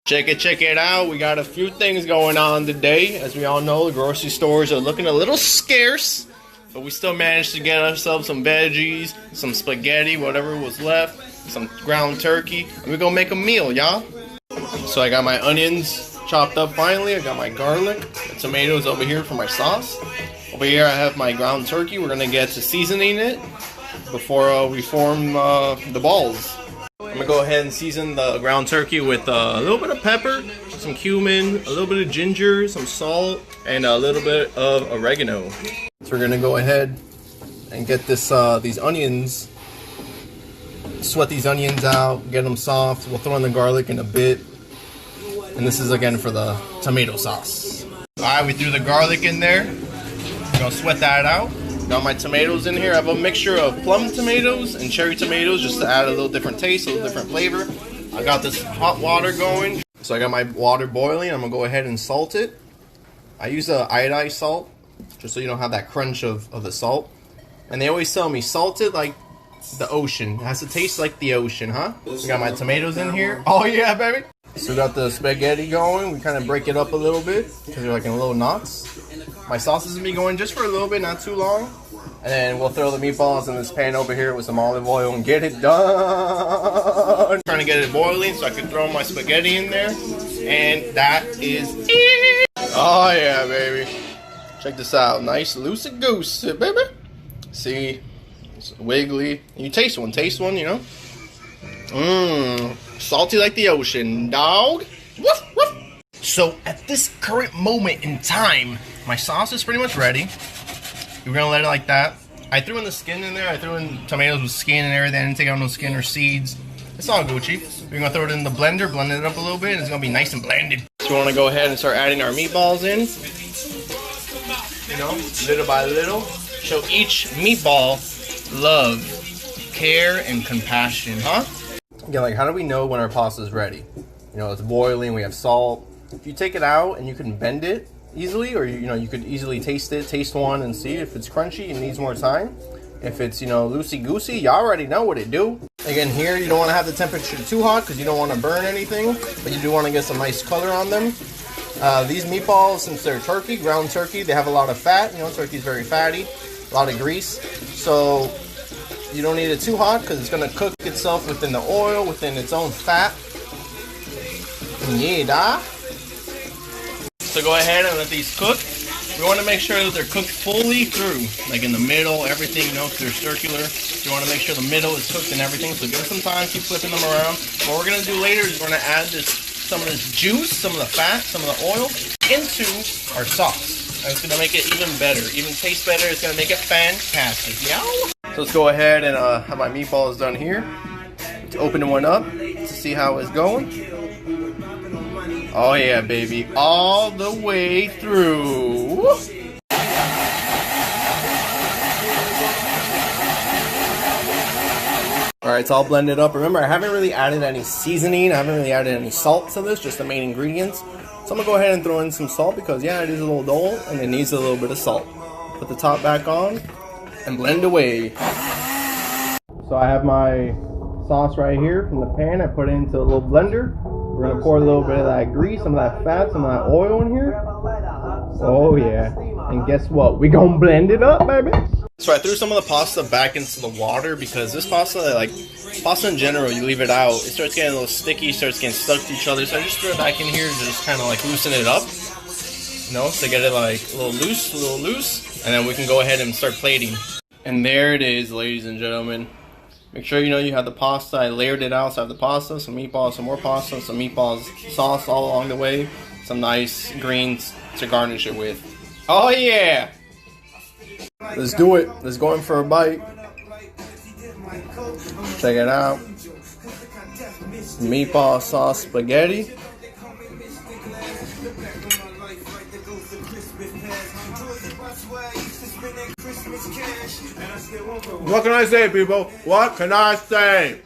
Check it out. We got a few things going on today. As we all know, the grocery stores are looking a little scarce, but we still managed to get ourselves some veggies, some spaghetti, whatever was left, some ground turkey, and we're gonna make a meal, y'all. So I got my onions chopped up finally. I got my garlic, the tomatoes over here for my sauce. Over here I have my ground turkey. We're gonna get to seasoning it before we form the balls. I'm gonna go ahead and season the ground turkey with a little bit of pepper, some cumin, a little bit of ginger, some salt, and a little bit of oregano. So we're gonna go ahead and get this these onions, sweat these onions out, get them soft. We'll throw in the garlic in a bit, and this is again for the tomato sauce. All right, we threw the garlic in there. We're gonna sweat that out. Got my tomatoes in here. I have a mixture of plum tomatoes and cherry tomatoes just to add a little different taste, a little different flavor. I got this hot water going. So I got my water boiling. I'm gonna go ahead and salt it. I use a iodized salt, just so you don't have that crunch of the salt. And they always tell me, salt it like the ocean. It has to taste like the ocean, huh? We got my tomatoes in here. Oh yeah, baby. So we got the spaghetti going. We kind of break it up a little bit because they're like in little knots. My sauce is gonna be going just for a little bit, not too long. And then we'll throw the meatballs in this pan over here with some olive oil and get it done. Trying to get it boiling so I can throw my spaghetti in there. And that is it. Oh yeah, baby. Check this out. Nice loosey-goosey, baby. See? It's wiggly. You taste one, you know? Mmm. Salty like the ocean, dog. Woof, woof. So at this current moment in time, my sauce is pretty much ready. We're gonna let it like that. I threw in the skin in there. I threw in tomatoes with skin and everything. I didn't take out no skin or seeds. It's all Gucci. We're gonna throw it in the blender, blend it up a little bit, and it's gonna be nice and blended. So we wanna go ahead and start adding our meatballs in. You know, little by little. Show each meatball love, care, and compassion, huh? Yeah, like how do we know when our pasta is ready? You know, it's boiling, we have salt. If you take it out and you can bend it easily, or you know, you could easily taste it, taste one and see if it's crunchy and needs more time. If it's, you know, loosey-goosey, you already know what it do. Again, here you don't want to have the temperature too hot because you don't want to burn anything, but you do want to get some nice color on them. These meatballs, since they're turkey, ground turkey, they have a lot of fat. You know, turkey's very fatty, a lot of grease. So you don't need it too hot because it's going to cook itself within the oil, within its own fat. Yeah. So go ahead and let these cook. We want to make sure that they're cooked fully through, like in the middle, everything, you know, if they're circular. You want to make sure the middle is cooked and everything. So give it some time, keep flipping them around. What we're going to do later is we're going to add some of this juice, some of the fat, some of the oil into our sauce. And it's going to make it even better, even taste better. It's going to make it fantastic, yeah? So let's go ahead and have my meatballs done here. Let's open one up to see how it's going. Oh yeah, baby, all the way through. Alright, it's all blended up. Remember, I haven't really added any seasoning. I haven't really added any salt to this, just the main ingredients. So I'm going to go ahead and throw in some salt because, yeah, it is a little dull and it needs a little bit of salt. Put the top back on and blend away. So I have my sauce right here from the pan. I put it into a little blender. We're going to pour a little bit of that grease, some of that fat, some of that oil in here. Oh yeah. And guess what? We're going to blend it up, baby. So I threw some of the pasta back into the water because this pasta, like pasta in general, you leave it out, it starts getting a little sticky, starts getting stuck to each other. So I just threw it back in here to just kind of like loosen it up, you know, to get it like a little loose, and then we can go ahead and start plating. And there it is, ladies and gentlemen. Make sure you know you have the pasta. I layered it out, so I have the pasta, some meatballs, some more pasta, some meatballs, sauce all along the way, some nice greens to garnish it with. Oh yeah! Let's do it. Let's go in for a bite. Check it out. Meatball sauce spaghetti. What can I say, people? What can I say?